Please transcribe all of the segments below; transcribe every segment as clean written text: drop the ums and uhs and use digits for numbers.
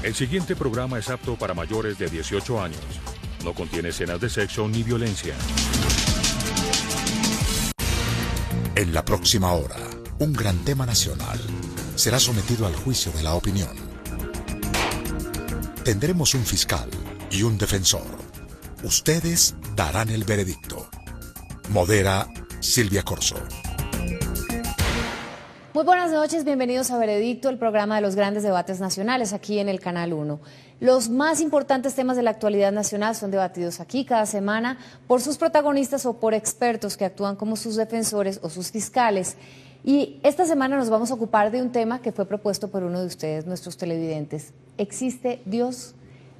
El siguiente programa es apto para mayores de 18 años. No contiene escenas de sexo ni violencia. En la próxima hora, un gran tema nacional será sometido al juicio de la opinión. Tendremos un fiscal y un defensor. Ustedes darán el veredicto. Modera Silvia Corso. Muy buenas noches, bienvenidos a Veredicto, el programa de los grandes debates nacionales aquí en el Canal 1. Los más importantes temas de la actualidad nacional son debatidos aquí cada semana por sus protagonistas o por expertos que actúan como sus defensores o sus fiscales. Y esta semana nos vamos a ocupar de un tema que fue propuesto por uno de ustedes, nuestros televidentes. ¿Existe Dios?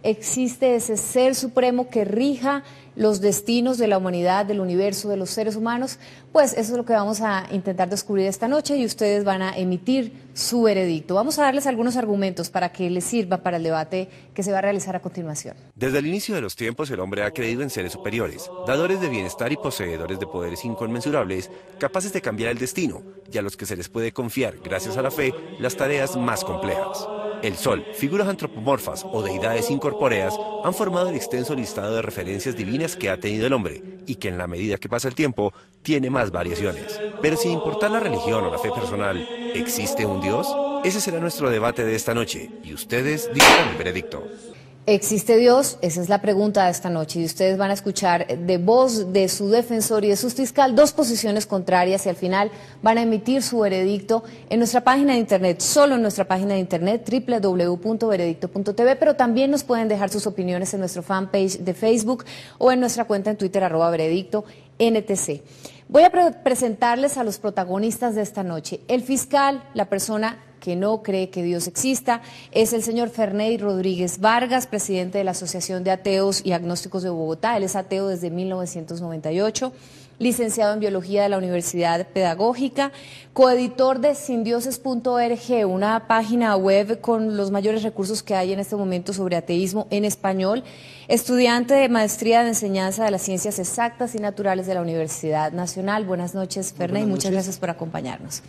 ¿Existe ese ser supremo que rija los destinos de la humanidad, del universo, de los seres humanos? Pues eso es lo que vamos a intentar descubrir esta noche y ustedes van a emitir su veredicto. Vamos a darles algunos argumentos para que les sirva para el debate que se va a realizar a continuación. Desde el inicio de los tiempos el hombre ha creído en seres superiores, dadores de bienestar y poseedores de poderes inconmensurables, capaces de cambiar el destino y a los que se les puede confiar, gracias a la fe, las tareas más complejas. El Sol, figuras antropomorfas o deidades incorpóreas han formado el extenso listado de referencias divinas que ha tenido el hombre y que en la medida que pasa el tiempo tiene más variaciones. Pero sin importar la religión o la fe personal, ¿existe un Dios? Ese será nuestro debate de esta noche y ustedes dirán el veredicto. ¿Existe Dios? Esa es la pregunta de esta noche y ustedes van a escuchar de voz de su defensor y de su fiscal dos posiciones contrarias y al final van a emitir su veredicto en nuestra página de internet, solo en nuestra página de internet www.veredicto.tv, pero también nos pueden dejar sus opiniones en nuestro fanpage de Facebook o en nuestra cuenta en Twitter @veredicto_NTC. Voy a presentarles a los protagonistas de esta noche. El fiscal, la persona que no cree que Dios exista, es el señor Ferney Rodríguez Vargas, presidente de la Asociación de Ateos y Agnósticos de Bogotá. Él es ateo desde 1998, licenciado en Biología de la Universidad Pedagógica, coeditor de sindioses.org, una página web con los mayores recursos que hay en este momento sobre ateísmo en español, estudiante de Maestría de Enseñanza de las Ciencias Exactas y Naturales de la Universidad Nacional. Buenas noches, Ferney, muchas gracias por acompañarnos.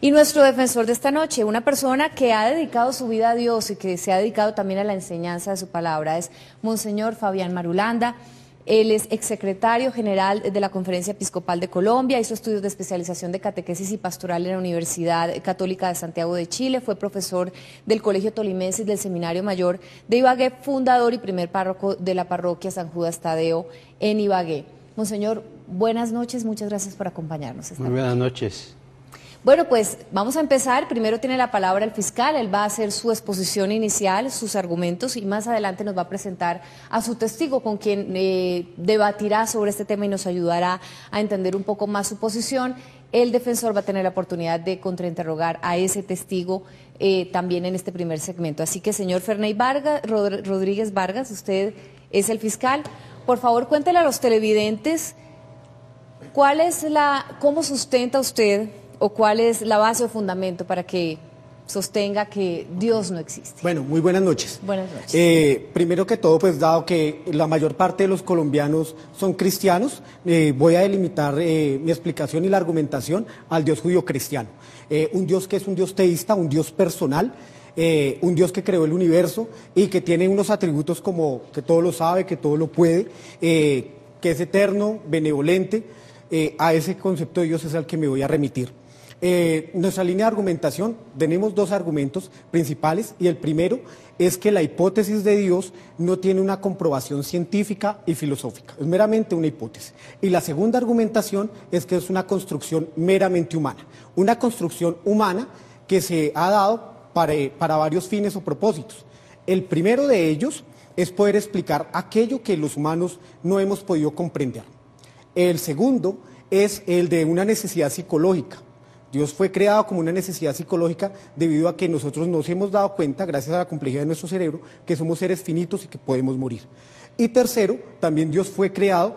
Y nuestro defensor de esta noche, una persona que ha dedicado su vida a Dios y que se ha dedicado también a la enseñanza de su palabra, es Monseñor Fabián Marulanda. Él es exsecretario general de la Conferencia Episcopal de Colombia, hizo estudios de especialización de catequesis y pastoral en la Universidad Católica de Santiago de Chile, fue profesor del Colegio Tolimense y del Seminario Mayor de Ibagué, fundador y primer párroco de la parroquia San Judas Tadeo en Ibagué. Monseñor, buenas noches, muchas gracias por acompañarnos esta noche. Muy buenas noches. Bueno, pues vamos a empezar. Primero tiene la palabra el fiscal, él va a hacer su exposición inicial, sus argumentos y más adelante nos va a presentar a su testigo con quien debatirá sobre este tema y nos ayudará a entender un poco más su posición. El defensor va a tener la oportunidad de contrainterrogar a ese testigo también en este primer segmento. Así que, señor Ferney Rodríguez Vargas, usted es el fiscal. Por favor, cuéntele a los televidentes cómo sustenta usted o cuál es la base o fundamento para que sostenga que Dios no existe. Bueno, muy buenas noches. Buenas noches. Primero que todo, pues dado que la mayor parte de los colombianos son cristianos, voy a delimitar mi explicación y la argumentación al Dios judío cristiano. Un Dios que es un Dios teísta, un Dios personal, un Dios que creó el universo y que tiene unos atributos como que todo lo sabe, que todo lo puede, que es eterno, benevolente. A ese concepto de Dios es al que me voy a remitir. Nuestra línea de argumentación, tenemos dos argumentos principales y el primero es que la hipótesis de Dios no tiene una comprobación científica y filosófica, es meramente una hipótesis. Y la segunda argumentación es que es una construcción meramente humana, una construcción humana que se ha dado para varios fines o propósitos. El primero de ellos es poder explicar aquello que los humanos no hemos podido comprender. El segundo es el de una necesidad psicológica. Dios fue creado como una necesidad psicológica debido a que nosotros nos hemos dado cuenta, gracias a la complejidad de nuestro cerebro, que somos seres finitos y que podemos morir. Y tercero, también Dios fue creado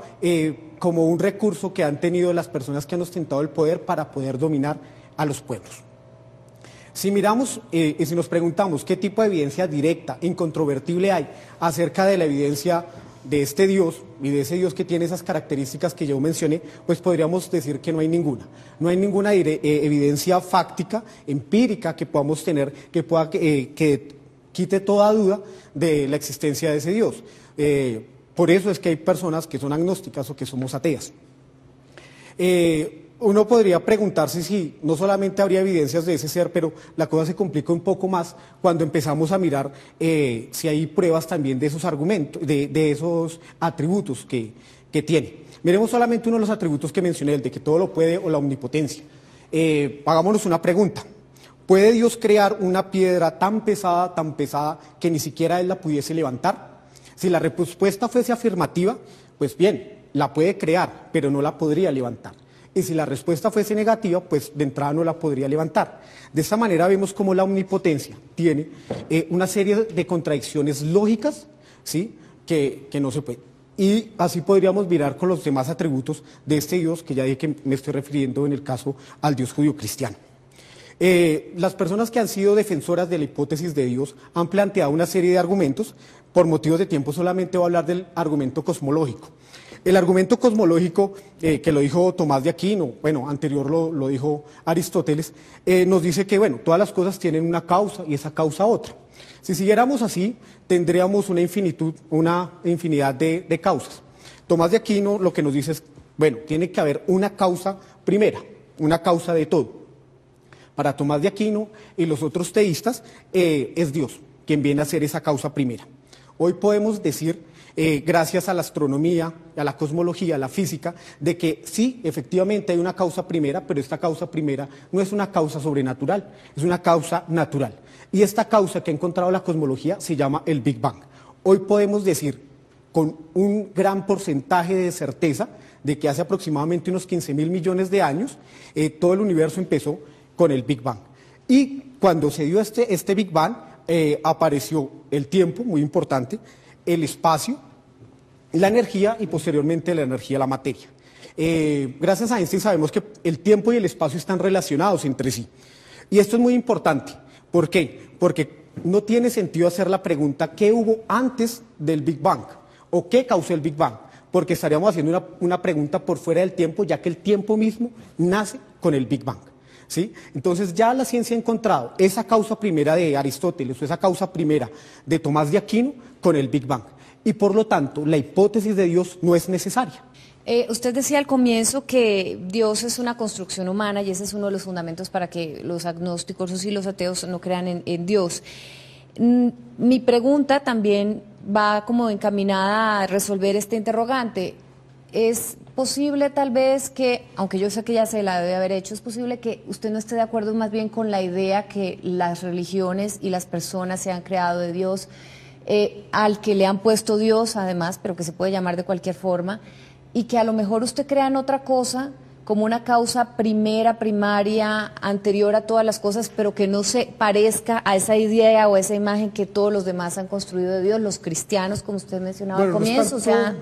como un recurso que han tenido las personas que han ostentado el poder para poder dominar a los pueblos. Si miramos y si nos preguntamos qué tipo de evidencia directa, incontrovertible hay acerca de la evidencia de este Dios y de ese Dios que tiene esas características que yo mencioné, pues podríamos decir que no hay ninguna. No hay ninguna evidencia fáctica, empírica que podamos tener, que quite toda duda de la existencia de ese Dios. Por eso es que hay personas que son agnósticas o que somos ateas. Uno podría preguntarse si no solamente habría evidencias de ese ser, pero la cosa se complica un poco más cuando empezamos a mirar si hay pruebas también de esos argumentos, de esos atributos que tiene. Miremos solamente uno de los atributos que mencioné, el de que todo lo puede o la omnipotencia. Hagámonos una pregunta. ¿Puede Dios crear una piedra tan pesada, que ni siquiera Él la pudiese levantar? Si la respuesta fuese afirmativa, pues bien, la puede crear, pero no la podría levantar. Y si la respuesta fuese negativa, pues de entrada no la podría levantar. De esta manera vemos cómo la omnipotencia tiene una serie de contradicciones lógicas, ¿sí?, que no se puede. Y así podríamos mirar con los demás atributos de este Dios, que ya dije que me estoy refiriendo en el caso al Dios judío cristiano. Las personas que han sido defensoras de la hipótesis de Dios han planteado una serie de argumentos. Por motivos de tiempo solamente voy a hablar del argumento cosmológico. El argumento cosmológico, que lo dijo Tomás de Aquino, bueno, anterior lo dijo Aristóteles, nos dice que, bueno, todas las cosas tienen una causa y esa causa otra. Si siguiéramos así, tendríamos una infinidad de causas. Tomás de Aquino lo que nos dice es, bueno, tiene que haber una causa primera, una causa de todo. Para Tomás de Aquino y los otros teístas, es Dios quien viene a ser esa causa primera. Hoy podemos decir, gracias a la astronomía, a la cosmología, a la física, de que sí, efectivamente hay una causa primera, pero esta causa primera no es una causa sobrenatural, es una causa natural. Y esta causa que ha encontrado la cosmología se llama el Big Bang. Hoy podemos decir con un gran porcentaje de certeza de que hace aproximadamente unos 15.000 millones de años, todo el universo empezó con el Big Bang. Y cuando se dio este Big Bang, apareció el tiempo, muy importante, el espacio, la energía y posteriormente la energía, la materia. Gracias a Einstein sabemos que el tiempo y el espacio están relacionados entre sí. Y esto es muy importante. ¿Por qué? Porque no tiene sentido hacer la pregunta ¿qué hubo antes del Big Bang? ¿O qué causó el Big Bang? Porque estaríamos haciendo una pregunta por fuera del tiempo, ya que el tiempo mismo nace con el Big Bang. ¿Sí? Entonces ya la ciencia ha encontrado esa causa primera de Aristóteles o esa causa primera de Tomás de Aquino con el Big Bang. Y por lo tanto, la hipótesis de Dios no es necesaria. Usted decía al comienzo que Dios es una construcción humana y ese es uno de los fundamentos para que los agnósticos y los ateos no crean en Dios. Mi pregunta también va como encaminada a resolver este interrogante. ¿Es posible tal vez que, aunque yo sé que ya se la debe haber hecho, es posible que usted no esté de acuerdo más bien con la idea que las religiones y las personas se han creado de Dios, al que le han puesto Dios además, pero que se puede llamar de cualquier forma, y que a lo mejor usted crea en otra cosa como una causa primera, primaria, anterior a todas las cosas, pero que no se parezca a esa idea o a esa imagen que todos los demás han construido de Dios, los cristianos, como usted mencionaba al comienzo, o sea...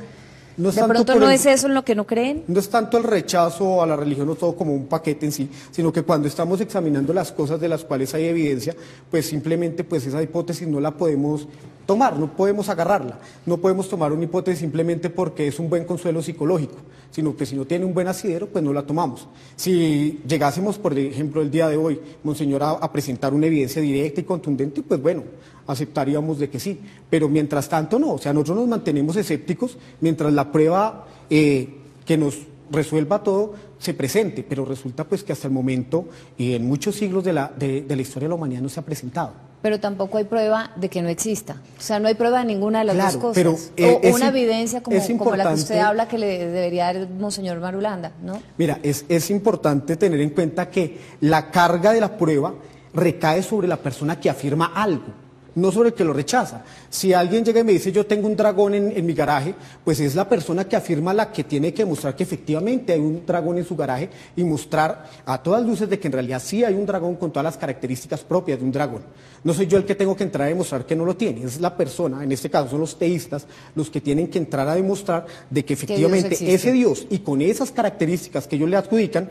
No ¿de pronto no es eso en lo que no creen? No es tanto el rechazo a la religión o todo como un paquete en sí, sino que cuando estamos examinando las cosas de las cuales hay evidencia, pues simplemente pues esa hipótesis no la podemos tomar, no podemos agarrarla, no podemos tomar una hipótesis simplemente porque es un buen consuelo psicológico, sino que si no tiene un buen asidero, pues no la tomamos. Si llegásemos, por ejemplo, el día de hoy, Monseñor, a presentar una evidencia directa y contundente, pues bueno, aceptaríamos de que sí, pero mientras tanto no, o sea, nosotros nos mantenemos escépticos mientras la prueba que nos resuelva todo se presente, pero resulta pues que hasta el momento y en muchos siglos de la historia de la humanidad no se ha presentado. Pero tampoco hay prueba de que no exista, o sea, no hay prueba de ninguna de las dos cosas, pero, o una evidencia como la que usted habla que le debería dar el Monseñor Marulanda, ¿no? Mira, es importante tener en cuenta que la carga de la prueba recae sobre la persona que afirma algo, no sobre el que lo rechaza. Si alguien llega y me dice yo tengo un dragón en mi garaje, pues es la persona que afirma la que tiene que mostrar que efectivamente hay un dragón en su garaje y mostrar a todas luces de que en realidad sí hay un dragón con todas las características propias de un dragón. No soy yo el que tengo que entrar a demostrar que no lo tiene, es la persona, en este caso son los teístas, los que tienen que entrar a demostrar de que efectivamente ese Dios y con esas características que ellos le adjudican,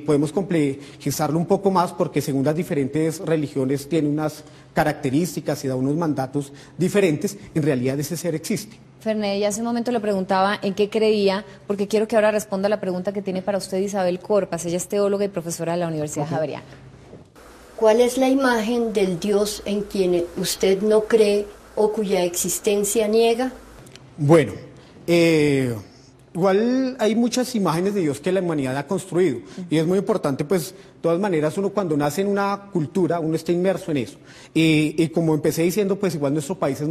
podemos complejizarlo un poco más porque según las diferentes religiones tiene unas características y da unos mandatos diferentes, en realidad ese ser existe. Fernet, ya hace un momento le preguntaba en qué creía, porque quiero que ahora responda la pregunta que tiene para usted Isabel Corpas, ella es teóloga y profesora de la Universidad Javeriana. ¿Cuál es la imagen del Dios en quien usted no cree o cuya existencia niega? Bueno, igual hay muchas imágenes de Dios que la humanidad ha construido y es muy importante, pues, de todas maneras, uno cuando nace en una cultura, uno está inmerso en eso. Y como empecé diciendo, pues igual nuestro país es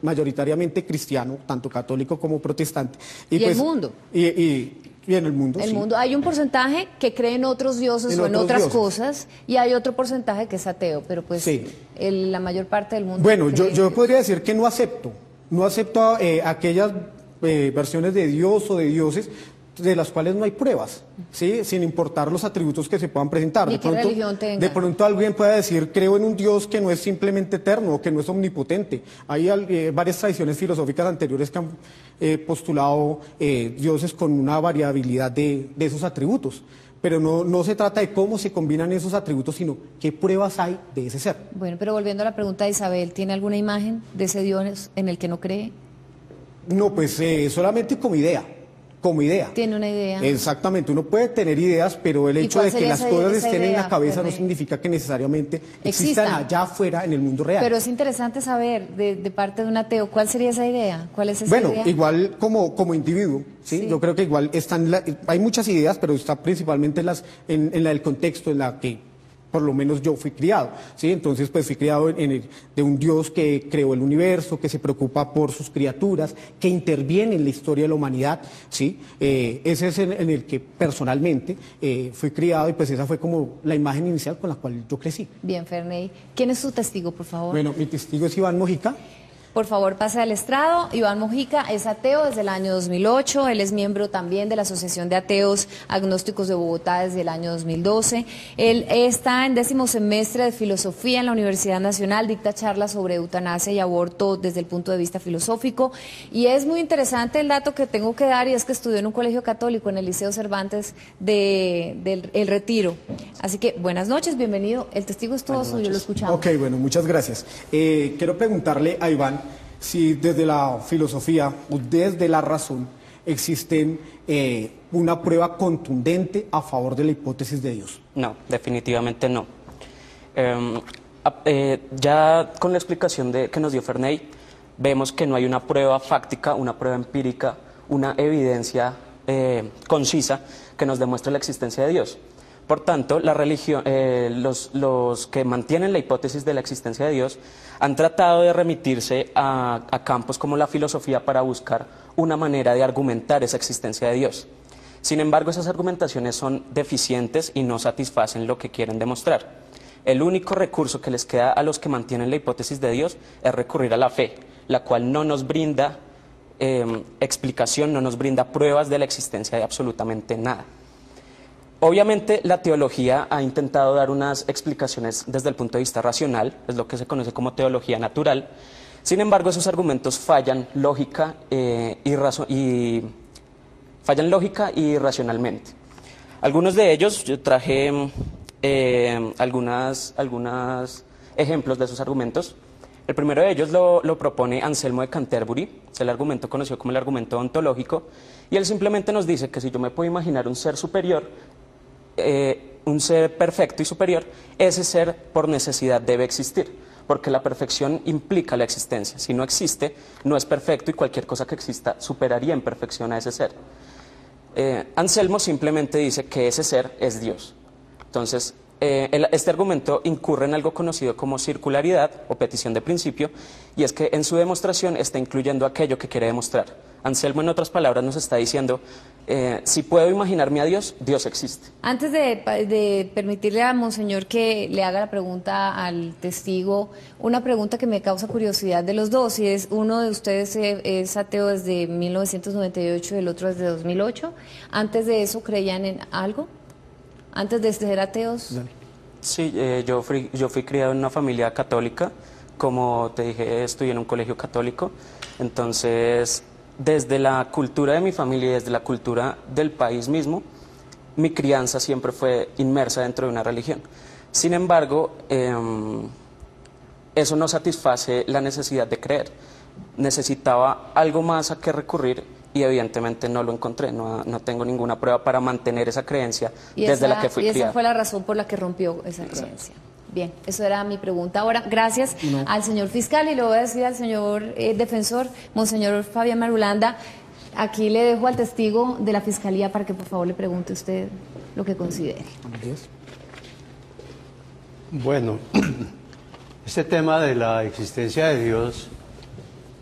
mayoritariamente cristiano, tanto católico como protestante. Y pues, el mundo. Y en el mundo, El sí. mundo. Hay un porcentaje que cree en otros dioses o en otros otras dioses. cosas y hay otro porcentaje que es ateo, pero pues Sí. la mayor parte del mundo Bueno, cree. yo podría decir que no acepto aquellas versiones de Dios o de dioses de las cuales no hay pruebas, ¿sí? Sin importar los atributos que se puedan presentar. Ni qué religión tenga. De pronto alguien puede decir, creo en un Dios que no es simplemente eterno o que no es omnipotente. Hay varias tradiciones filosóficas anteriores que han postulado dioses con una variabilidad de esos atributos. Pero no se trata de cómo se combinan esos atributos, sino qué pruebas hay de ese ser. Bueno, pero volviendo a la pregunta de Isabel, ¿tiene alguna imagen de ese Dios en el que no cree? No, pues solamente como idea. Como idea. Tiene una idea. Exactamente, uno puede tener ideas, pero el hecho cuál de que sería las esa cosas idea, estén en la cabeza no Fermín? significa que necesariamente existan Existan. allá afuera en el mundo real. Pero es interesante saber de parte de un ateo, ¿cuál sería esa idea? ¿Cuál es esa Bueno, idea? igual como individuo, ¿sí? Sí. Yo creo que igual hay muchas ideas, pero está principalmente en la del contexto en la que por lo menos yo fui criado, ¿sí? Entonces, pues fui criado de un Dios que creó el universo, que se preocupa por sus criaturas, que interviene en la historia de la humanidad, ¿sí? Ese es en el que personalmente fui criado y pues esa fue como la imagen inicial con la cual yo crecí. Bien, Ferney. ¿Quién es su testigo, por favor? Bueno, mi testigo es Iván Mojica. Por favor, pase al estrado. Iván Mojica es ateo desde el año 2008. Él es miembro también de la Asociación de Ateos Agnósticos de Bogotá desde el año 2012. Él está en 10º semestre de Filosofía en la Universidad Nacional, dicta charlas sobre eutanasia y aborto desde el punto de vista filosófico. Y es muy interesante el dato que tengo que dar, y es que estudió en un colegio católico, en el Liceo Cervantes del El Retiro. Así que, buenas noches, bienvenido. El testigo es todo suyo, lo escuchamos. Ok, bueno, muchas gracias. Quiero preguntarle a Iván si desde la filosofía o desde la razón existen una prueba contundente a favor de la hipótesis de Dios. No, definitivamente no. Ya con la explicación que nos dio Ferney, vemos que no hay una prueba fáctica, una prueba empírica, una evidencia concisa que nos demuestre la existencia de Dios. Por tanto, la religión, los que mantienen la hipótesis de la existencia de Dios han tratado de remitirse a campos como la filosofía para buscar una manera de argumentar esa existencia de Dios. Sin embargo, esas argumentaciones son deficientes y no satisfacen lo que quieren demostrar. El único recurso que les queda a los que mantienen la hipótesis de Dios es recurrir a la fe, la cual no nos brinda explicación, no nos brinda pruebas de la existencia de absolutamente nada. Obviamente la teología ha intentado dar unas explicaciones desde el punto de vista racional, es lo que se conoce como teología natural. Sin embargo, esos argumentos fallan lógica y racionalmente. Algunos de ellos, yo traje algunos ejemplos de esos argumentos. El primero de ellos lo propone Anselmo de Canterbury, es el argumento conocido como el argumento ontológico, y él simplemente nos dice que si yo me puedo imaginar un ser superior, un ser perfecto y superior, ese ser por necesidad debe existir, porque la perfección implica la existencia. Si no existe, no es perfecto y cualquier cosa que exista superaría en perfección a ese ser. Anselmo simplemente dice que ese ser es Dios. Entonces, este argumento incurre en algo conocido como circularidad o petición de principio, y es que en su demostración está incluyendo aquello que quiere demostrar. Anselmo, en otras palabras, nos está diciendo, si puedo imaginarme a Dios, Dios existe. Antes de permitirle a Monseñor que le haga la pregunta al testigo, una pregunta que me causa curiosidad de los dos, y es, uno de ustedes es ateo desde 1998 y el otro desde 2008. ¿Antes de eso creían en algo? ¿Antes de ser ateos? Sí, yo fui criado en una familia católica, como te dije, estudié en un colegio católico, entonces desde la cultura de mi familia y desde la cultura del país mismo, mi crianza siempre fue inmersa dentro de una religión. Sin embargo, eso no satisface la necesidad de creer. Necesitaba algo más a qué recurrir y evidentemente no lo encontré, no tengo ninguna prueba para mantener esa creencia desde la que fui criado. Y esa fue la razón por la que rompió esa creencia. Bien, eso era mi pregunta. Ahora, gracias al señor fiscal y le voy a decir al señor defensor, Monseñor Fabián Marulanda, aquí le dejo al testigo de la fiscalía para que por favor le pregunte usted lo que considere. Bueno, este tema de la existencia de Dios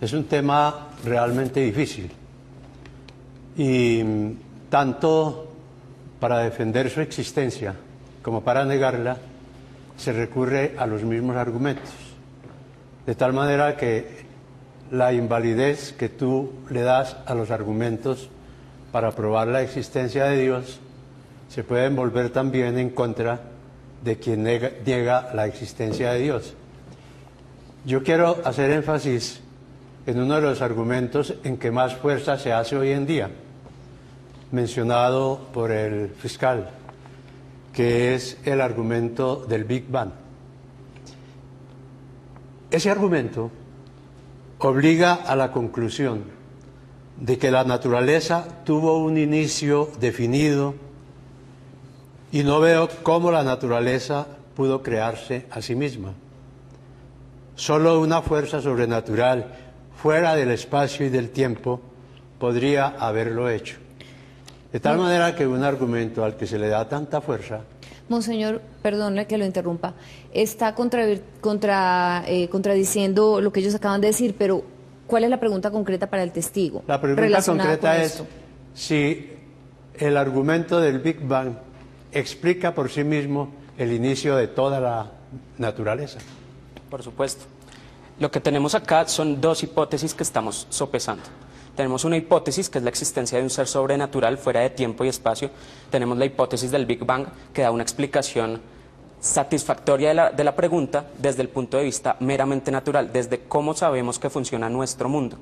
es un tema realmente difícil y tanto para defender su existencia como para negarla se recurre a los mismos argumentos, de tal manera que la invalidez que tú le das a los argumentos para probar la existencia de Dios se puede volver también en contra de quien niega la existencia de Dios. Yo quiero hacer énfasis en uno de los argumentos en que más fuerza se hace hoy en día, mencionado por el fiscal, que es el argumento del Big Bang. Ese argumento obliga a la conclusión de que la naturaleza tuvo un inicio definido y no veo cómo la naturaleza pudo crearse a sí misma. Solo una fuerza sobrenatural fuera del espacio y del tiempo podría haberlo hecho. De tal manera que un argumento al que se le da tanta fuerza... Monseñor, perdone que lo interrumpa, está contradiciendo lo que ellos acaban de decir, pero ¿cuál es la pregunta concreta para el testigo? La pregunta concreta es si el argumento del Big Bang explica por sí mismo el inicio de toda la naturaleza. Por supuesto. Lo que tenemos acá son dos hipótesis que estamos sopesando. Tenemos una hipótesis que es la existencia de un ser sobrenatural fuera de tiempo y espacio. Tenemos la hipótesis del Big Bang que da una explicación satisfactoria de la pregunta desde el punto de vista meramente natural, desde cómo sabemos que funciona nuestro mundo.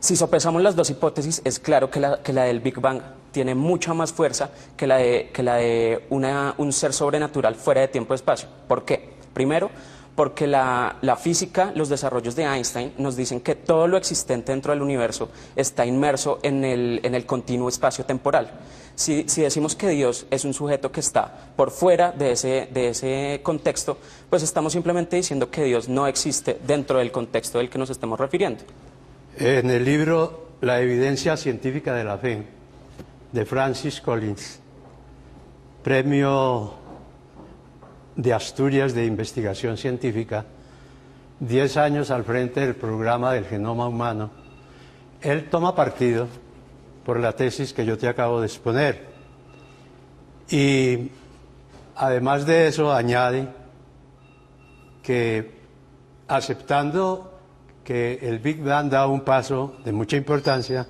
Si sopesamos las dos hipótesis, es claro que la del Big Bang tiene mucha más fuerza que la de un ser sobrenatural fuera de tiempo y espacio. ¿Por qué? Primero, porque la física, los desarrollos de Einstein nos dicen que todo lo existente dentro del universo está inmerso en el continuo espacio temporal. Si decimos que Dios es un sujeto que está por fuera de ese contexto, pues estamos simplemente diciendo que Dios no existe dentro del contexto del que nos estemos refiriendo. En el libro La evidencia científica de la fe, de Francis Collins, premio de Asturias de investigación científica, 10 años al frente del programa del genoma humano, él toma partido por la tesis que yo te acabo de exponer. Y además de eso añade que aceptando que el Big Bang da un paso de mucha importancia,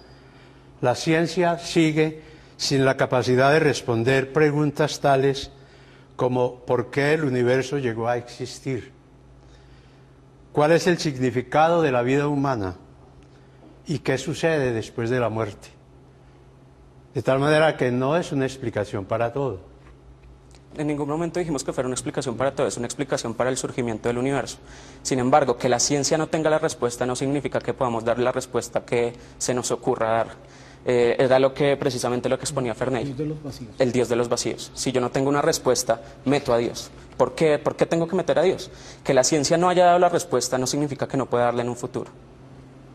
la ciencia sigue sin la capacidad de responder preguntas tales como ¿por qué el universo llegó a existir? ¿Cuál es el significado de la vida humana? ¿Y qué sucede después de la muerte? De tal manera que no es una explicación para todo. En ningún momento dijimos que fuera una explicación para todo, es una explicación para el surgimiento del universo. Sin embargo, que la ciencia no tenga la respuesta no significa que podamos dar la respuesta que se nos ocurra dar. Era precisamente lo que exponía Ferney, el Dios de los vacíos. Si yo no tengo una respuesta, meto a Dios. ¿Por qué tengo que meter a Dios? Que la ciencia no haya dado la respuesta no significa que no pueda darla en un futuro.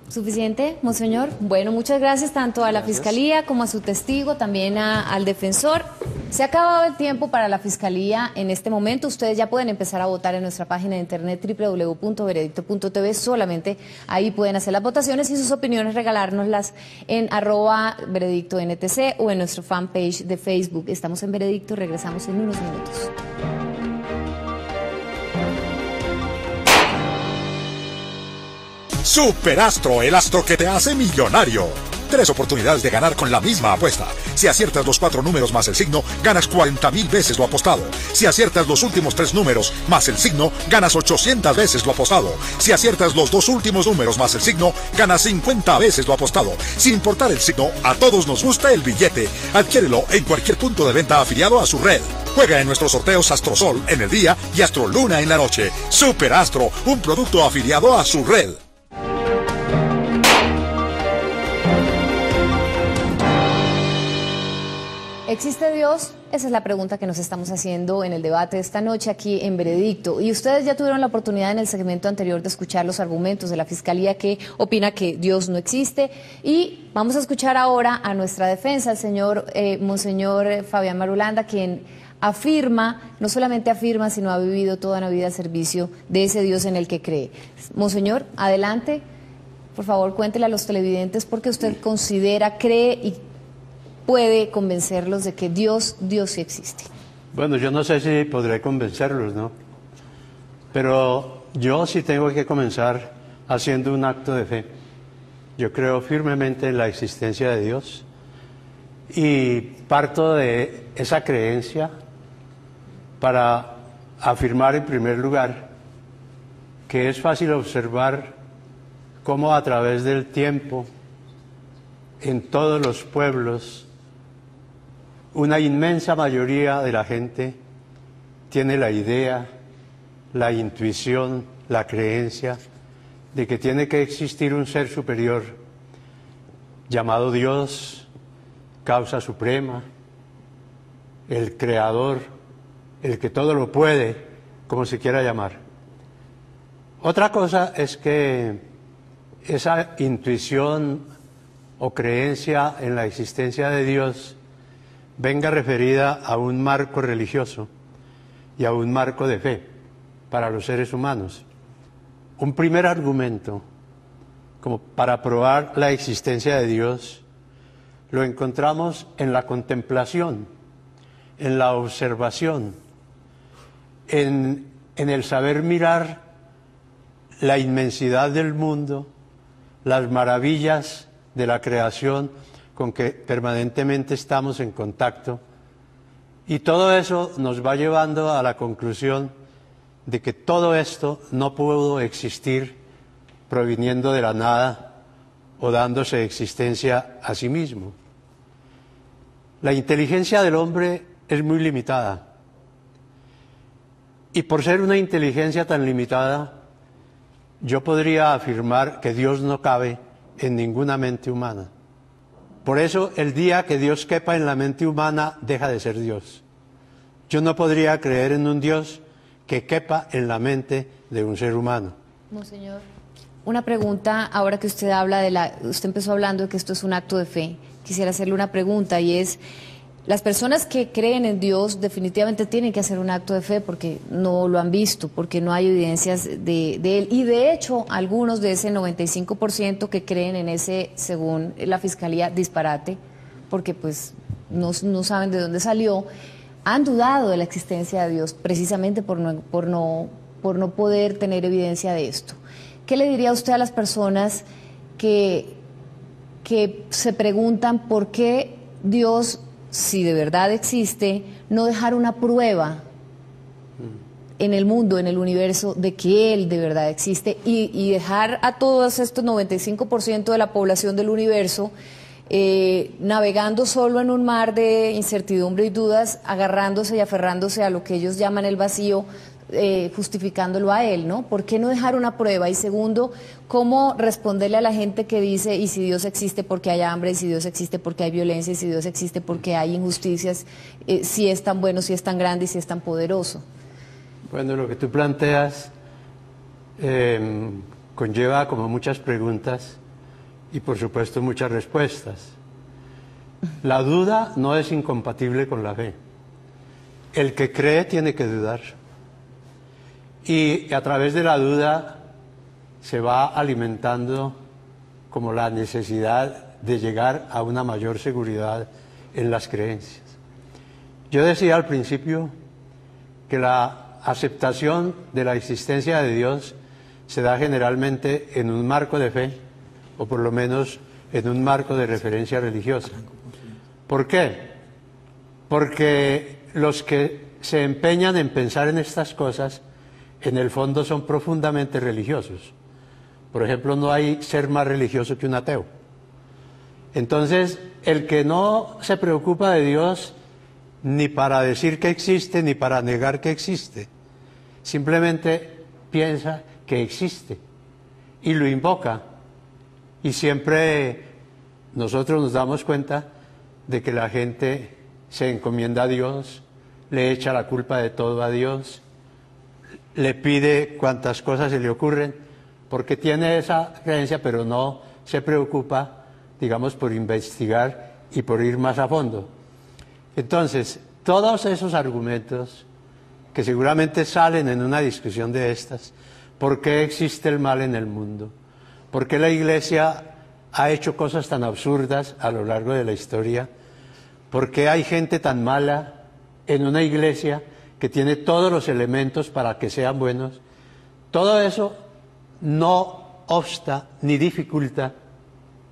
¿Suficiente, monseñor? Bueno, muchas gracias tanto a la Fiscalía como a su testigo, también al defensor. Se ha acabado el tiempo para la Fiscalía en este momento. Ustedes ya pueden empezar a votar en nuestra página de internet www.veredicto.tv. Solamente ahí pueden hacer las votaciones y sus opiniones regalárnoslas en @veredictontc o en nuestro fanpage de Facebook. Estamos en Veredicto, regresamos en unos minutos. Superastro, el astro que te hace millonario. 3 oportunidades de ganar con la misma apuesta. Si aciertas los 4 números más el signo, ganas 40,000 veces lo apostado. Si aciertas los últimos 3 números más el signo, ganas 800 veces lo apostado. Si aciertas los 2 últimos números más el signo, ganas 50 veces lo apostado. Sin importar el signo, a todos nos gusta el billete. Adquiérelo en cualquier punto de venta afiliado a su red. Juega en nuestros sorteos Astrosol en el día y Astroluna en la noche. Superastro, un producto afiliado a su red. ¿Existe Dios? Esa es la pregunta que nos estamos haciendo en el debate de esta noche aquí en Veredicto. Y ustedes ya tuvieron la oportunidad en el segmento anterior de escuchar los argumentos de la Fiscalía, que opina que Dios no existe. Y vamos a escuchar ahora a nuestra defensa, el Monseñor Fabián Marulanda, quien afirma, no solamente afirma, sino ha vivido toda una vida al servicio de ese Dios en el que cree. Monseñor, adelante. Por favor, cuéntele a los televidentes por qué usted considera, cree y puede convencerlos de que Dios sí existe. Bueno, yo no sé si podré convencerlos, ¿no? Pero yo sí tengo que comenzar haciendo un acto de fe. Yo creo firmemente en la existencia de Dios y parto de esa creencia para afirmar en primer lugar que es fácil observar cómo a través del tiempo, en todos los pueblos, una inmensa mayoría de la gente tiene la idea, la intuición, la creencia de que tiene que existir un ser superior llamado Dios, causa suprema, el creador, el que todo lo puede, como se quiera llamar. Otra cosa es que esa intuición o creencia en la existencia de Dios venga referida a un marco religioso y a un marco de fe para los seres humanos. Un primer argumento como para probar la existencia de Dios lo encontramos en la contemplación, en la observación, en el saber mirar la inmensidad del mundo, las maravillas de la creación con que permanentemente estamos en contacto, y todo eso nos va llevando a la conclusión de que todo esto no pudo existir proviniendo de la nada o dándose existencia a sí mismo. La inteligencia del hombre es muy limitada, y por ser una inteligencia tan limitada, yo podría afirmar que Dios no cabe en ninguna mente humana. Por eso, el día que Dios quepa en la mente humana, deja de ser Dios. Yo no podría creer en un Dios que quepa en la mente de un ser humano. Monseñor, una pregunta, ahora que usted usted empezó hablando de que esto es un acto de fe. Quisiera hacerle una pregunta, y es, las personas que creen en Dios definitivamente tienen que hacer un acto de fe porque no lo han visto, porque no hay evidencias de él. Y de hecho, algunos de ese 95% que creen en ese, según la Fiscalía, disparate, porque pues no saben de dónde salió, han dudado de la existencia de Dios precisamente por no poder tener evidencia de esto. ¿Qué le diría usted a las personas que se preguntan por qué Dios, si de verdad existe, no dejar una prueba en el mundo, en el universo, de que Él de verdad existe, y dejar a todos estos 95% de la población del universo navegando solo en un mar de incertidumbre y dudas, agarrándose y aferrándose a lo que ellos llaman el vacío, justificándolo a Él, ¿no? ¿Por qué no dejar una prueba? Y segundo, ¿cómo responderle a la gente que dice, y si Dios existe porque hay hambre, y si Dios existe porque hay violencia, y si Dios existe porque hay injusticias, si es tan bueno, si es tan grande y si es tan poderoso? Bueno, lo que tú planteas conlleva como muchas preguntas y por supuesto muchas respuestas. La duda no es incompatible con la fe. El que cree tiene que dudar. Y a través de la duda se va alimentando como la necesidad de llegar a una mayor seguridad en las creencias. Yo decía al principio que la aceptación de la existencia de Dios se da generalmente en un marco de fe, o por lo menos en un marco de referencia religiosa. ¿Por qué? Porque los que se empeñan en pensar en estas cosas en el fondo son profundamente religiosos. Por ejemplo, no hay ser más religioso que un ateo. Entonces, el que no se preocupa de Dios ni para decir que existe, ni para negar que existe, simplemente piensa que existe y lo invoca. Y siempre nosotros nos damos cuenta de que la gente se encomienda a Dios, le echa la culpa de todo a Dios, le pide cuantas cosas se le ocurren, porque tiene esa creencia, pero no se preocupa, digamos, por investigar y por ir más a fondo. Entonces, todos esos argumentos que seguramente salen en una discusión de estas, ¿por qué existe el mal en el mundo? ¿Por qué la Iglesia ha hecho cosas tan absurdas a lo largo de la historia? ¿Por qué hay gente tan mala en una iglesia que tiene todos los elementos para que sean buenos? Todo eso no obsta ni dificulta,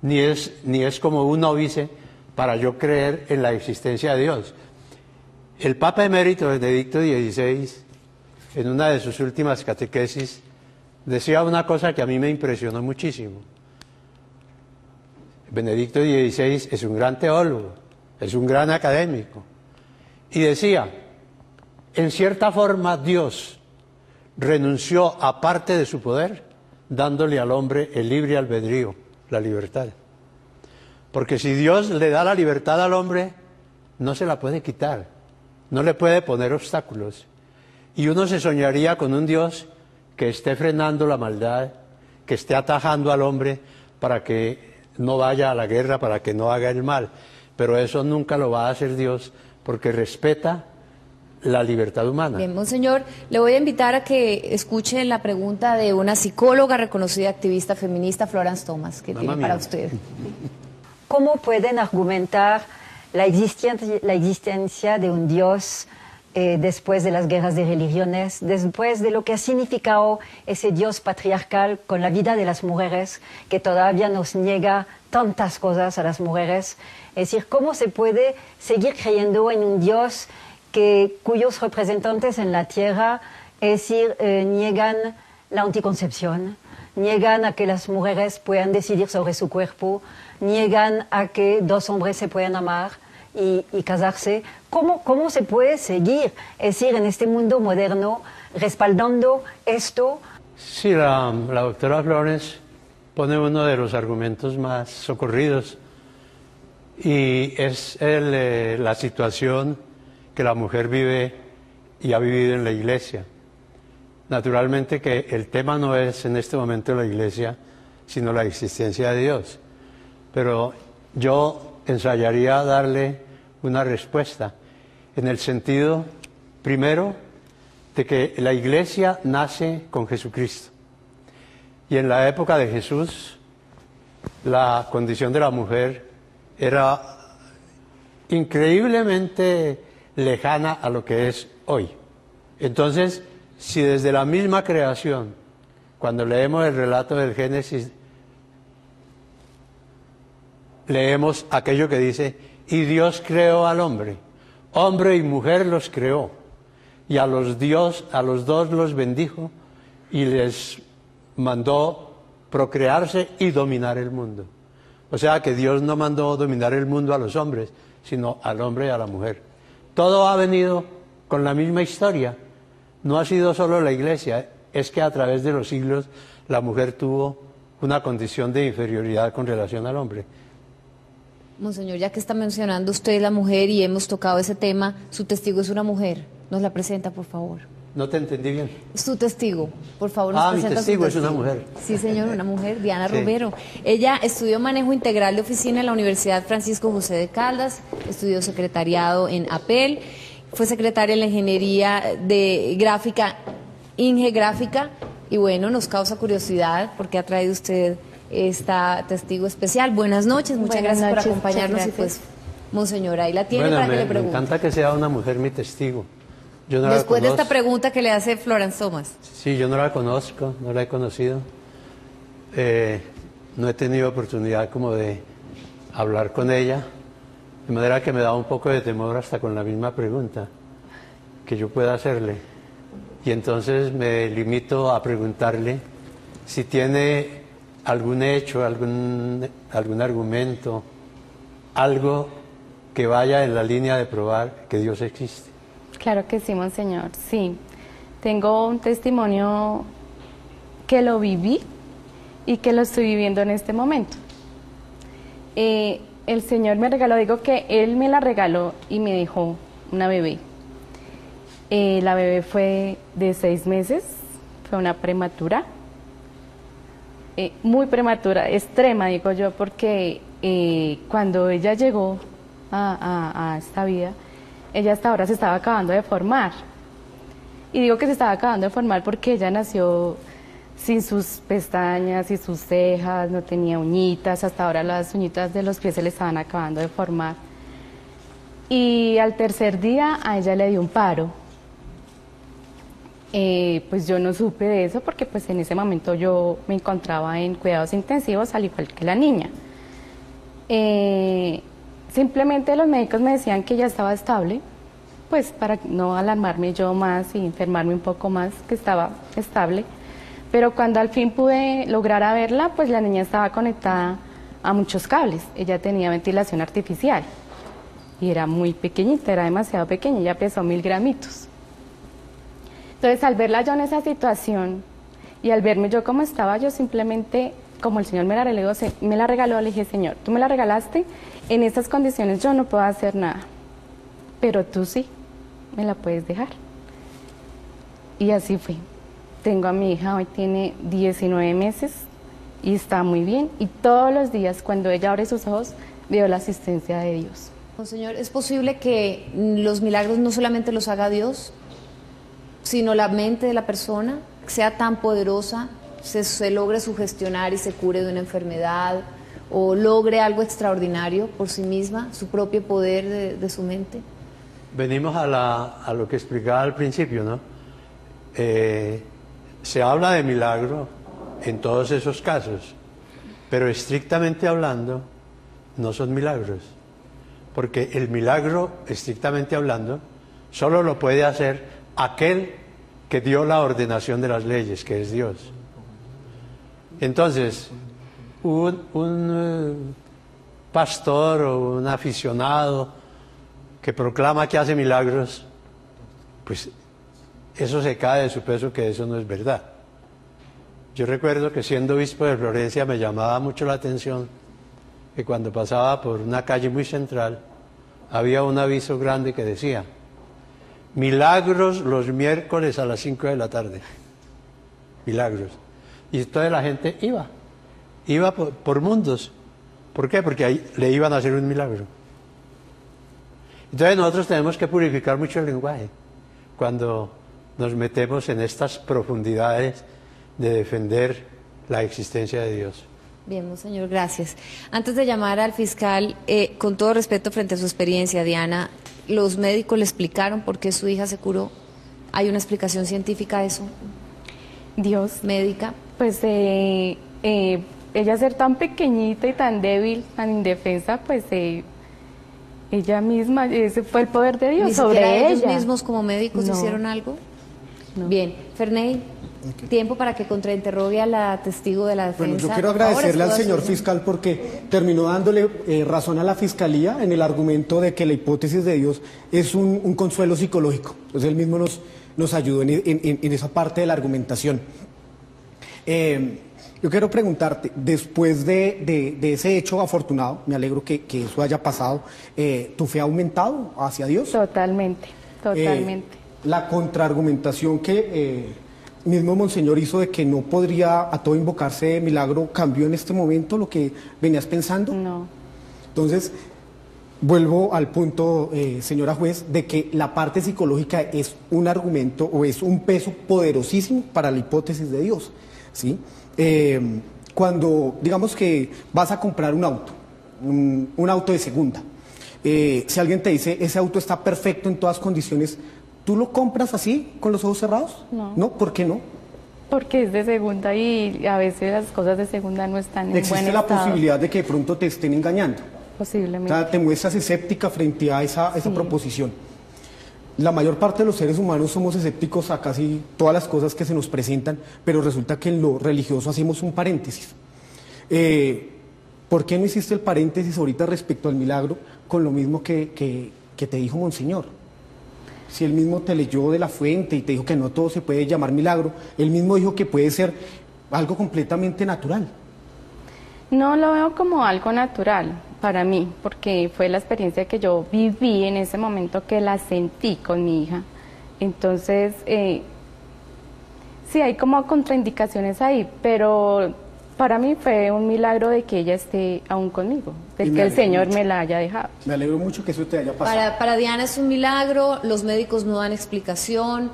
ni es como un óbice para yo creer en la existencia de Dios. El Papa emérito Benedicto XVI, en una de sus últimas catequesis, decía una cosa que a mí me impresionó muchísimo. Benedicto XVI es un gran teólogo, es un gran académico, y decía, en cierta forma Dios renunció a parte de su poder, dándole al hombre el libre albedrío, la libertad. Porque si Dios le da la libertad al hombre, no se la puede quitar, no le puede poner obstáculos. Y uno se soñaría con un Dios que esté frenando la maldad, que esté atajando al hombre para que no vaya a la guerra, para que no haga el mal. Pero eso nunca lo va a hacer Dios, porque respeta la libertad humana. Bien, monseñor, le voy a invitar a que escuche la pregunta de una psicóloga reconocida activista feminista, Florence Thomas, que tiene para usted. ¿Cómo pueden argumentar la existencia de un Dios después de las guerras de religiones, después de lo que ha significado ese Dios patriarcal con la vida de las mujeres, que todavía nos niega tantas cosas a las mujeres? Es decir, ¿cómo se puede seguir creyendo en un Dios cuyos representantes en la tierra, es decir, niegan la anticoncepción, niegan a que las mujeres puedan decidir sobre su cuerpo, niegan a que dos hombres se puedan amar y casarse? ¿Cómo se puede seguir, es decir, en este mundo moderno, respaldando esto? Sí, la doctora Flores pone uno de los argumentos más socorridos, y es la situación que la mujer vive y ha vivido en la Iglesia. Naturalmente que el tema no es en este momento la Iglesia, sino la existencia de Dios. Pero yo ensayaría darle una respuesta en el sentido, primero, de que la Iglesia nace con Jesucristo. Y en la época de Jesús, la condición de la mujer era increíblemente lejana a lo que es hoy. Entonces, si desde la misma creación, cuando leemos el relato del Génesis, leemos aquello que dice, y Dios creó al hombre, hombre y mujer los creó, y a los dos los bendijo y les mandó procrearse y dominar el mundo. O sea que Dios no mandó dominar el mundo a los hombres, sino al hombre y a la mujer. Todo ha venido con la misma historia. No ha sido solo la Iglesia, es que a través de los siglos la mujer tuvo una condición de inferioridad con relación al hombre. Monseñor, ya que está mencionando usted la mujer y hemos tocado ese tema, su testigo es una mujer. ¿Nos la presenta, por favor? No te entendí bien. Su testigo, por favor, nos presenta. Mi testigo es una mujer. Sí, señor, una mujer, Diana Sí. Romero. Ella estudió manejo integral de oficina en la Universidad Francisco José de Caldas, estudió secretariado en APEL, fue secretaria en la ingeniería de gráfica, Inge Gráfica, y bueno, nos causa curiosidad porque ha traído usted esta testigo especial. Buenas noches, muchas gracias por acompañarnos y pues, monseñora, ahí la tiene para que le pregunte. Me encanta que sea una mujer mi testigo. Yo no Después la de esta pregunta que le hace Florence Thomas. Sí, yo no la conozco, no la he conocido. No he tenido oportunidad como de hablar con ella, de manera que me da un poco de temor hasta con la misma pregunta que yo pueda hacerle. Y entonces me limito a preguntarle si tiene algún hecho, algún argumento, algo que vaya en la línea de probar que Dios existe. Claro que sí, monseñor, sí. Tengo un testimonio que lo viví y que lo estoy viviendo en este momento. el Señor me regaló, digo que Él me la regaló y me dejó una bebé. La bebé fue de 6 meses, fue una prematura, muy prematura, extrema digo yo, porque cuando ella llegó a esta vida, ella hasta ahora se estaba acabando de formar. Y digo que se estaba acabando de formar porque ella nació sin sus pestañas y sus cejas, no tenía uñitas, hasta ahora las uñitas de los pies se le estaban acabando de formar. Y al tercer día a ella le dio un paro. Pues yo no supe de eso porque pues en ese momento yo me encontraba en cuidados intensivos al igual que la niña. Simplemente los médicos me decían que ella estaba estable, pues para no alarmarme yo más y enfermarme un poco más, que estaba estable. Pero cuando al fin pude lograr a verla, pues la niña estaba conectada a muchos cables. Ella tenía ventilación artificial y era muy pequeñita, era demasiado pequeña, ella pesó 1000 gramitos. Entonces al verla yo en esa situación y al verme yo como estaba, yo simplemente, como el Señor me la regaló, le dije, Señor, tú me la regalaste, en estas condiciones yo no puedo hacer nada, pero tú sí, me la puedes dejar. Y así fue. Tengo a mi hija, hoy tiene 19 meses y está muy bien. Y todos los días cuando ella abre sus ojos veo la asistencia de Dios. Monseñor, ¿es posible que los milagros no solamente los haga Dios, sino la mente de la persona sea tan poderosa, se logre sugestionar y se cure de una enfermedad o logre algo extraordinario por sí misma, su propio poder de su mente? Venimos a lo que explicaba al principio, ¿no? Se habla de milagro en todos esos casos, pero estrictamente hablando no son milagros, porque el milagro, estrictamente hablando, solo lo puede hacer aquel que dio la ordenación de las leyes, que es Dios. Entonces, un pastor o un aficionado que proclama que hace milagros, pues eso se cae de su peso, que eso no es verdad. Yo recuerdo que siendo obispo de Florencia me llamaba mucho la atención que cuando pasaba por una calle muy central había un aviso grande que decía: milagros los miércoles a las 5 de la tarde. Milagros. Y entonces la gente iba por mundos. ¿Por qué? Porque ahí le iban a hacer un milagro. Entonces nosotros tenemos que purificar mucho el lenguaje cuando nos metemos en estas profundidades de defender la existencia de Dios. Bien, monseñor, gracias. Antes de llamar al fiscal, con todo respeto frente a su experiencia, Diana, ¿los médicos le explicaron por qué su hija se curó? ¿Hay una explicación científica a eso? Dios. ¿Médica? Pues ella ser tan pequeñita y tan débil, tan indefensa, pues ella misma, ese fue el poder de Dios sobre ella. ¿Ellos mismos como médicos hicieron algo? No. Bien, Ferney, tiempo para que contrainterrogue a la testigo de la defensa. Bueno, yo quiero agradecerle al señor fiscal porque terminó dándole razón a la fiscalía en el argumento de que la hipótesis de Dios es un consuelo psicológico. Pues él mismo nos ayudó en esa parte de la argumentación. Yo quiero preguntarte, después de ese hecho afortunado, me alegro que eso haya pasado, ¿tu fe ha aumentado hacia Dios? Totalmente, totalmente. La contraargumentación que mismo Monseñor hizo de que no podría a todo invocarse milagro, ¿cambió en este momento lo que venías pensando? No. Entonces, vuelvo al punto, señora juez, de que la parte psicológica es un argumento o es un peso poderosísimo para la hipótesis de Dios, ¿sí? Cuando, digamos que vas a comprar un auto, un auto de segunda, si alguien te dice, ese auto está perfecto en todas condiciones, ¿tú lo compras así, con los ojos cerrados? No. ¿No? ¿Por qué no? Porque es de segunda y a veces las cosas de segunda no están en buen estado. Existe la posibilidad de que de pronto te estén engañando. Posiblemente. O sea, te muestras escéptica frente a esa proposición. La mayor parte de los seres humanos somos escépticos a casi todas las cosas que se nos presentan, pero resulta que en lo religioso hacemos un paréntesis. ¿Por qué no hiciste el paréntesis ahorita respecto al milagro con lo mismo que te dijo Monseñor? Si él mismo te leyó de la fuente y te dijo que no todo se puede llamar milagro, él mismo dijo que puede ser algo completamente natural. No lo veo como algo natural. para mí, porque fue la experiencia que yo viví en ese momento, que la sentí con mi hija. Entonces, sí, hay como contraindicaciones ahí, pero para mí fue un milagro de que ella esté aún conmigo, de que el Señor me la haya dejado. Me alegro mucho que eso te haya pasado. Para Diana es un milagro, los médicos no dan explicación.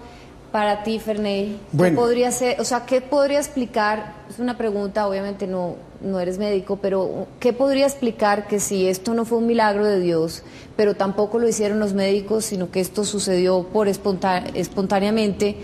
Para ti, Ferney, bueno, ¿qué podría ser, o sea, qué podría explicar? Es una pregunta, obviamente no eres médico, pero ¿qué podría explicar que si esto no fue un milagro de Dios, pero tampoco lo hicieron los médicos, sino que esto sucedió por espontáneamente?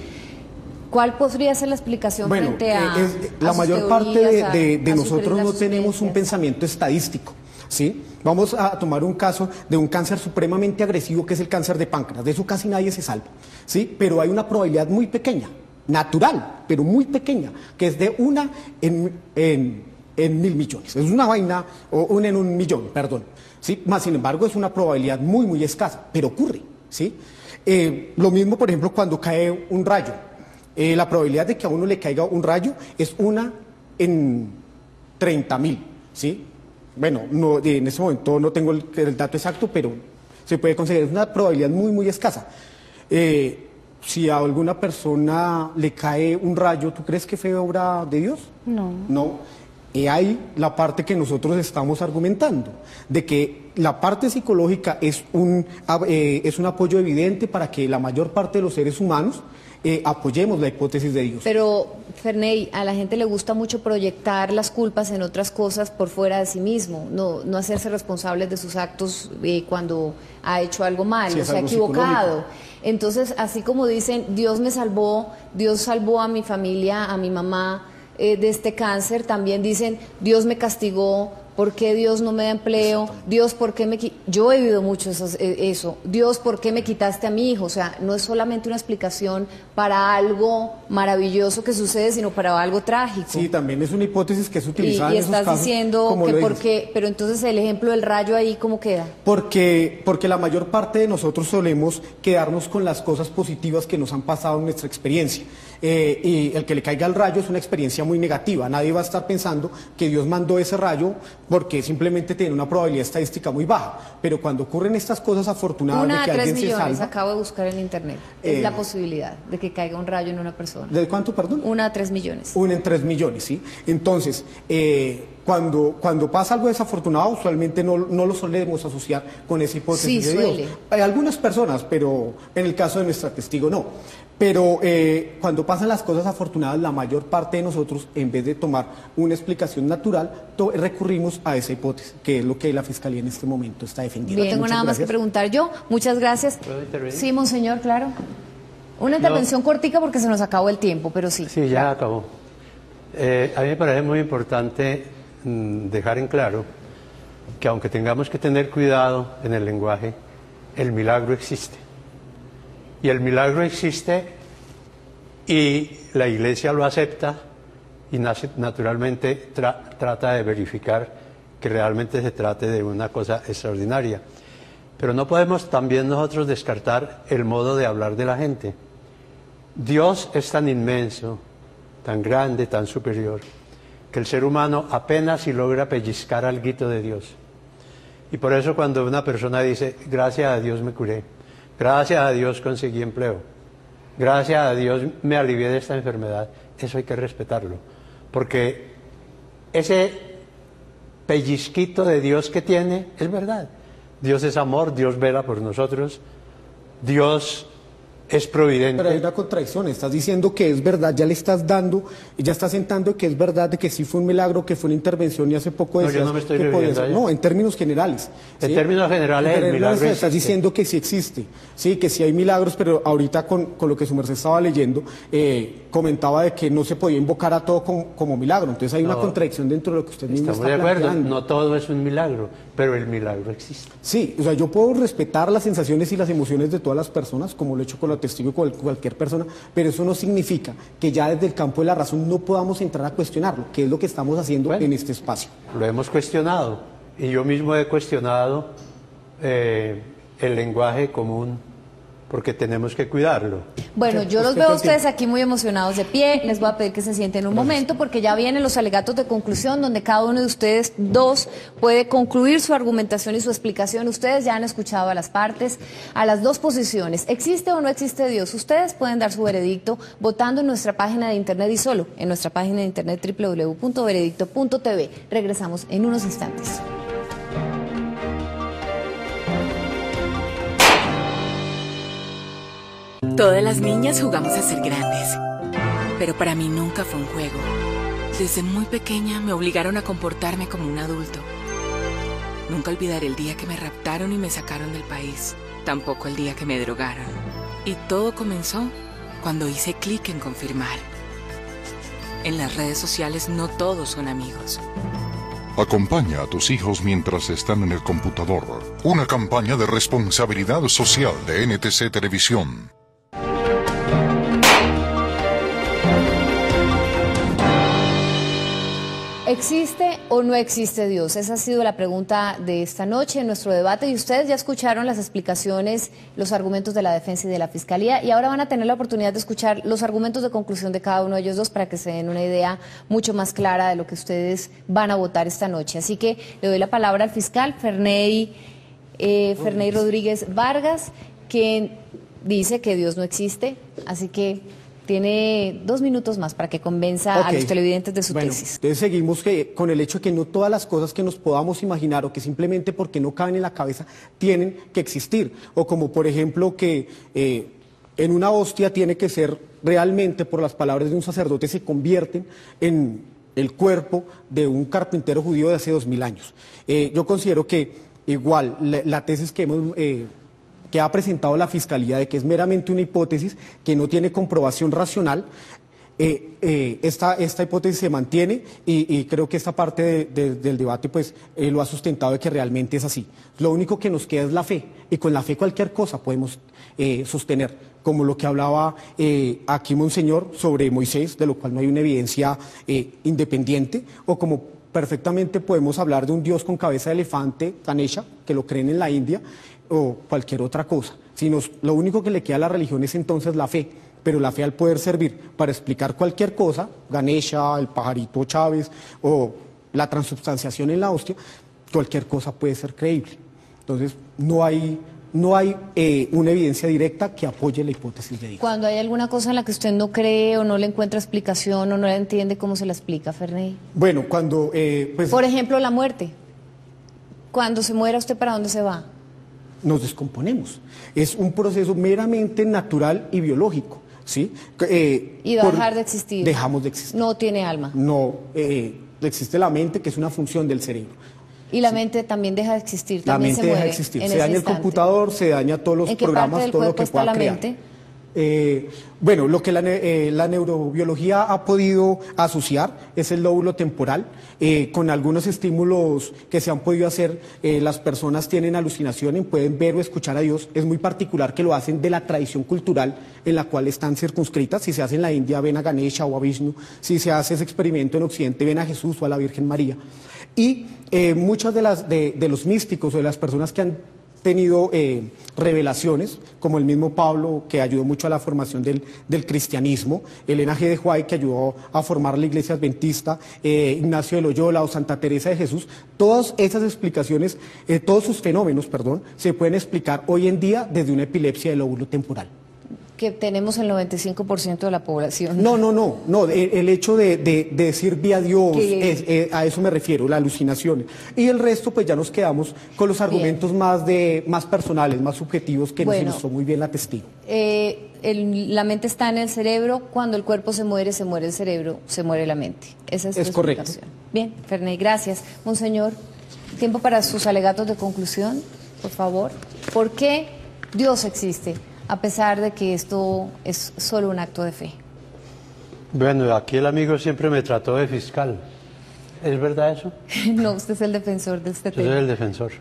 ¿Cuál podría ser la explicación frente a la mayor parte de nosotros no tenemos un pensamiento estadístico, ¿sí? Vamos a tomar un caso de un cáncer supremamente agresivo que es el cáncer de páncreas. De eso casi nadie se salva, ¿sí? Pero hay una probabilidad muy pequeña, natural, pero muy pequeña, que es de 1 en 1.000 millones. Es una vaina, o 1 en 1 millón, perdón, ¿sí? Más sin embargo es una probabilidad muy, muy escasa, pero ocurre, ¿sí? Lo mismo, por ejemplo, cuando cae un rayo. La probabilidad de que a uno le caiga un rayo es 1 en 30.000, ¿sí? Bueno, en ese momento no tengo el dato exacto, pero se puede conseguir. Es una probabilidad muy, muy escasa. Si a alguna persona le cae un rayo, ¿tú crees que fue obra de Dios? No. No. Hay la parte que nosotros estamos argumentando, de que la parte psicológica es un apoyo evidente para que la mayor parte de los seres humanos apoyemos la hipótesis de Dios. Pero, Ferney, a la gente le gusta mucho proyectar las culpas en otras cosas por fuera de sí mismo, no hacerse responsables de sus actos cuando ha hecho algo mal, o se ha equivocado. Entonces, así como dicen, Dios me salvó, Dios salvó a mi familia, a mi mamá de este cáncer, también dicen, Dios me castigó, ¿por qué Dios no me da empleo? Dios, ¿por qué me yo he vivido mucho eso. Dios, ¿por qué me quitaste a mi hijo? O sea, no es solamente una explicación para algo maravilloso que sucede, sino para algo trágico. Sí, también es una hipótesis que es utilizada en esos casos. Y estás diciendo que porque, pero entonces el ejemplo del rayo ahí, ¿cómo queda? Porque la mayor parte de nosotros solemos quedarnos con las cosas positivas que nos han pasado en nuestra experiencia. Y el que le caiga el rayo es una experiencia muy negativa. Nadie va a estar pensando que Dios mandó ese rayo porque simplemente tiene una probabilidad estadística muy baja. Pero cuando ocurren estas cosas afortunadas de que alguien se salva... 1 a 3 millones, acabo de buscar en internet. Es la posibilidad de que caiga un rayo en una persona. ¿De cuánto, perdón? 1 a 3 millones. 1 en 3 millones, ¿sí? Entonces, cuando pasa algo desafortunado, usualmente no lo solemos asociar con esa hipótesis de Dios. Hay algunas personas, pero en el caso de nuestra testigo no. Pero cuando pasan las cosas afortunadas, la mayor parte de nosotros, en vez de tomar una explicación natural, recurrimos a esa hipótesis, que es lo que la Fiscalía en este momento está defendiendo. Bien, no tengo nada más que preguntar yo. Muchas gracias. ¿Puedo intervenir? Sí, monseñor, claro. Una intervención cortica porque se nos acabó el tiempo, pero sí. Sí, ya acabó. A mí me parece muy importante dejar en claro que aunque tengamos que tener cuidado en el lenguaje, el milagro existe. Y el milagro existe y la Iglesia lo acepta y naturalmente trata de verificar que realmente se trate de una cosa extraordinaria. Pero no podemos también nosotros descartar el modo de hablar de la gente. Dios es tan inmenso, tan grande, tan superior, que el ser humano apenas si logra pellizcar alguito de Dios. Y por eso cuando una persona dice, gracias a Dios me curé, gracias a Dios conseguí empleo, gracias a Dios me alivié de esta enfermedad, eso hay que respetarlo, porque ese pellizquito de Dios que tiene es verdad. Dios es amor, Dios vela por nosotros, Dios es providente. Pero hay una contradicción, estás diciendo que es verdad, ya le estás dando, ya estás sentando que es verdad de que sí fue un milagro, que fue una intervención y hace poco decías... No, yo no me estoy refiriendo a ello. No, en términos generales. En términos generales el milagro existe. Estás diciendo que sí existe, sí, que sí hay milagros, pero ahorita con lo que su merced estaba leyendo, comentaba de que no se podía invocar a todo como milagro, entonces hay una contradicción dentro de lo que usted mismo está planteando. Estamos de acuerdo, no todo es un milagro, pero el milagro existe. Sí, o sea, yo puedo respetar las sensaciones y las emociones de todas las personas, como lo he hecho con la testigo y con cualquier persona, pero eso no significa que ya desde el campo de la razón no podamos entrar a cuestionarlo, que es lo que estamos haciendo en este espacio. Lo hemos cuestionado, y yo mismo he cuestionado el lenguaje común porque tenemos que cuidarlo. Bueno, yo los veo a ustedes aquí muy emocionados de pie. Les voy a pedir que se sienten un momento porque ya vienen los alegatos de conclusión donde cada uno de ustedes dos puede concluir su argumentación y su explicación. Ustedes ya han escuchado a las partes, a las dos posiciones. ¿Existe o no existe Dios? Ustedes pueden dar su veredicto votando en nuestra página de internet y solo en nuestra página de internet www.veredicto.tv. Regresamos en unos instantes. Todas las niñas jugamos a ser grandes, pero para mí nunca fue un juego. Desde muy pequeña me obligaron a comportarme como un adulto. Nunca olvidaré el día que me raptaron y me sacaron del país, tampoco el día que me drogaron. Y todo comenzó cuando hice clic en confirmar. En las redes sociales no todos son amigos. Acompaña a tus hijos mientras están en el computador. Una campaña de responsabilidad social de NTC Televisión. ¿Existe o no existe Dios? Esa ha sido la pregunta de esta noche en nuestro debate y ustedes ya escucharon las explicaciones, los argumentos de la defensa y de la fiscalía y ahora van a tener la oportunidad de escuchar los argumentos de conclusión de cada uno de ellos dos para que se den una idea mucho más clara de lo que ustedes van a votar esta noche. Así que le doy la palabra al fiscal Ferney Rodríguez Vargas, quien dice que Dios no existe, así que tiene 2 minutos más para que convenza a los televidentes de su tesis. Entonces seguimos con el hecho de que no todas las cosas que nos podamos imaginar o que simplemente porque no caben en la cabeza tienen que existir. O como por ejemplo que en una hostia tiene que ser realmente, por las palabras de un sacerdote, se convierten en el cuerpo de un carpintero judío de hace 2000 años. Yo considero que igual la tesis que ha presentado la Fiscalía de que es meramente una hipótesis que no tiene comprobación racional, esta hipótesis se mantiene y creo que esta parte del debate pues lo ha sustentado de que realmente es así. Lo único que nos queda es la fe y con la fe cualquier cosa podemos sostener, como lo que hablaba aquí Monseñor sobre Moisés, de lo cual no hay una evidencia independiente, o como perfectamente podemos hablar de un Dios con cabeza de elefante, Ganesha, que lo creen en la India, o cualquier otra cosa. Lo único que le queda a la religión es entonces la fe, pero la fe al poder servir para explicar cualquier cosa, Ganesha, el pajarito Chávez o la transubstanciación en la hostia, cualquier cosa puede ser creíble. Entonces no hay una evidencia directa que apoye la hipótesis de Dios. Cuando hay alguna cosa en la que usted no cree o no le encuentra explicación o no la entiende, ¿cómo se la explica, Ferney? Bueno, cuando... por ejemplo, la muerte. Cuando se muera, ¿usted para dónde se va? Nos descomponemos. Es un proceso meramente natural y biológico, ¿sí? Y va a dejar de existir. Dejamos de existir. No tiene alma. No, existe la mente, que es una función del cerebro. Y la mente también deja de existir, también se muere. La mente deja de existir. Se daña el computador, se daña todos los programas, todo lo que pueda crear. ¿En qué parte del cuerpo está la mente? Bueno, lo que la neurobiología ha podido asociar es el lóbulo temporal. Con algunos estímulos que se han podido hacer, las personas tienen alucinaciones, pueden ver o escuchar a Dios. Es muy particular que lo hacen de la tradición cultural en la cual están circunscritas. Si se hace en la India, ven a Ganesha o a Vishnu. Si se hace ese experimento en Occidente, ven a Jesús o a la Virgen María. Y muchas de los místicos o de las personas que han tenido revelaciones, como el mismo Pablo, que ayudó mucho a la formación del cristianismo, Elena G. de White, que ayudó a formar la iglesia adventista, Ignacio de Loyola o Santa Teresa de Jesús, todas esas explicaciones, todos sus fenómenos, se pueden explicar hoy en día desde una epilepsia del lóbulo temporal. Que tenemos el 95% de la población. No, el hecho de decir vi a Dios, a eso me refiero, la alucinación. Y el resto pues ya nos quedamos con los argumentos más personales, más subjetivos, que nos ilustró muy bien la testigo. La mente está en el cerebro, cuando el cuerpo se muere el cerebro, se muere la mente. Esa es su correcto. explicación. Bien, Ferney, gracias. Monseñor, tiempo para sus alegatos de conclusión, por favor. ¿Por qué Dios existe, a pesar de que esto es solo un acto de fe? Bueno, aquí el amigo siempre me trató de fiscal. ¿Es verdad eso? No, usted es el defensor de este tema. Yo soy el defensor.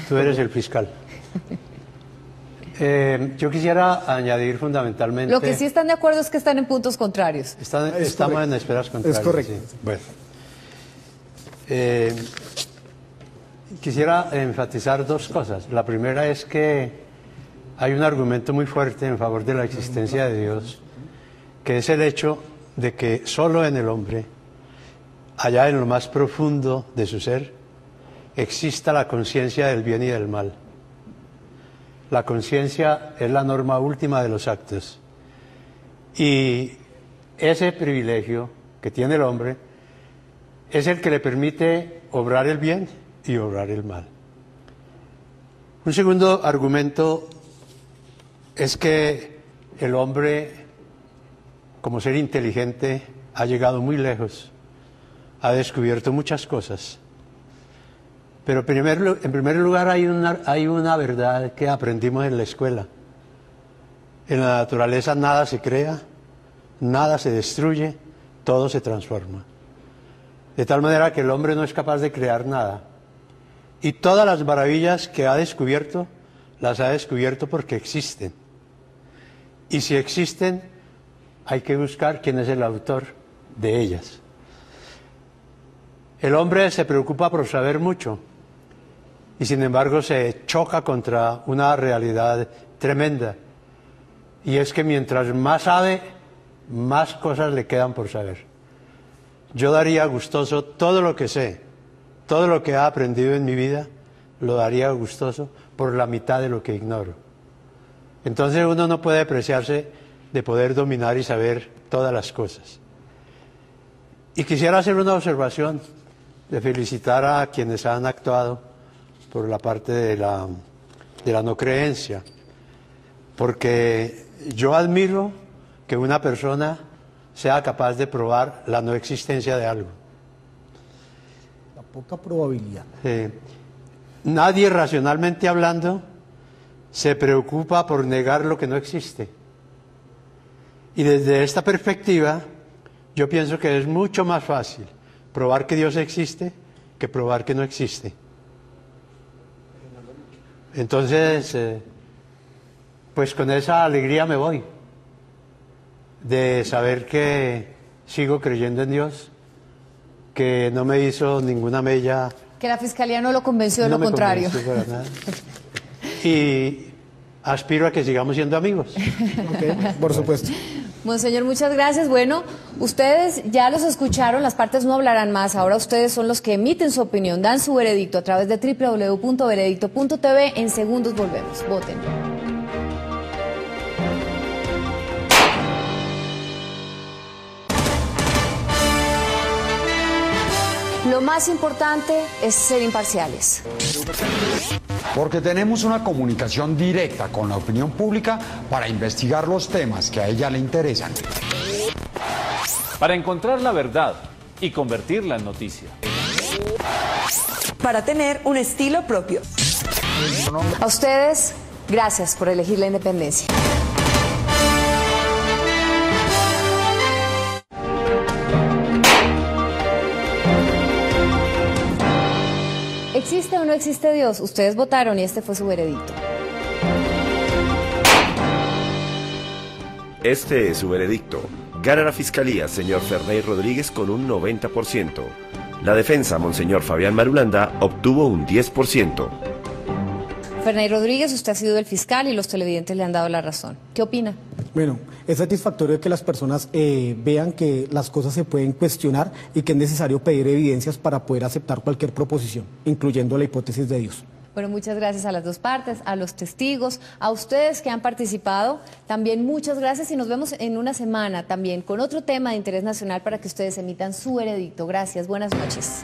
Tú eres el fiscal. Yo quisiera añadir fundamentalmente... Lo que sí están de acuerdo es que están en puntos contrarios. Estamos en esperas contrarias. Es correcto. Sí. Bueno. Quisiera enfatizar 2 cosas. La primera es que hay un argumento muy fuerte en favor de la existencia de Dios, que es el hecho de que solo en el hombre, allá en lo más profundo de su ser, exista la conciencia del bien y del mal. La conciencia es la norma última de los actos. Y ese privilegio que tiene el hombre es el que le permite obrar el bien y obrar el mal. Un segundo argumento es que el hombre, como ser inteligente, ha llegado muy lejos, ha descubierto muchas cosas. Pero en primer lugar hay una verdad que aprendimos en la escuela. En la naturaleza nada se crea, nada se destruye, todo se transforma. De tal manera que el hombre no es capaz de crear nada. Y todas las maravillas que ha descubierto, las ha descubierto porque existen. Y si existen, hay que buscar quién es el autor de ellas. El hombre se preocupa por saber mucho y sin embargo se choca contra una realidad tremenda. Y es que mientras más sabe, más cosas le quedan por saber. Yo daría gustoso todo lo que sé, todo lo que he aprendido en mi vida, lo daría gustoso por la mitad de lo que ignoro. Entonces uno no puede apreciarse de poder dominar y saber todas las cosas. Y quisiera hacer una observación, de felicitar a quienes han actuado por la parte de la no creencia, porque yo admiro que una persona sea capaz de probar la no existencia de algo. La poca probabilidad. Nadie, racionalmente hablando, se preocupa por negar lo que no existe. Y desde esta perspectiva, yo pienso que es mucho más fácil probar que Dios existe que probar que no existe. Entonces, pues con esa alegría me voy, de saber que sigo creyendo en Dios, que no me hizo ninguna mella. Que la Fiscalía no lo convenció de lo contrario. Para nada. Y aspiro a que sigamos siendo amigos. Okay, por supuesto. Monseñor, muchas gracias. Bueno, ustedes ya los escucharon, las partes no hablarán más. Ahora ustedes son los que emiten su opinión, dan su veredicto a través de www.veredicto.tv. En segundos volvemos. Voten. Lo más importante es ser imparciales. Porque tenemos una comunicación directa con la opinión pública para investigar los temas que a ella le interesan. Para encontrar la verdad y convertirla en noticia. Para tener un estilo propio. A ustedes, gracias por elegir la independencia. ¿Existe o no existe Dios? Ustedes votaron y este fue su veredicto. Este es su veredicto. Gana la Fiscalía, señor Ferney Rodríguez, con un 90%. La defensa, monseñor Fabián Marulanda, obtuvo un 10%. Ferney Rodríguez, usted ha sido el fiscal y los televidentes le han dado la razón. ¿Qué opina? Bueno, es satisfactorio que las personas vean que las cosas se pueden cuestionar y que es necesario pedir evidencias para poder aceptar cualquier proposición, incluyendo la hipótesis de Dios. Bueno, muchas gracias a las dos partes, a los testigos, a ustedes que han participado. También muchas gracias y nos vemos en una semana también con otro tema de interés nacional para que ustedes emitan su veredicto. Gracias, buenas noches.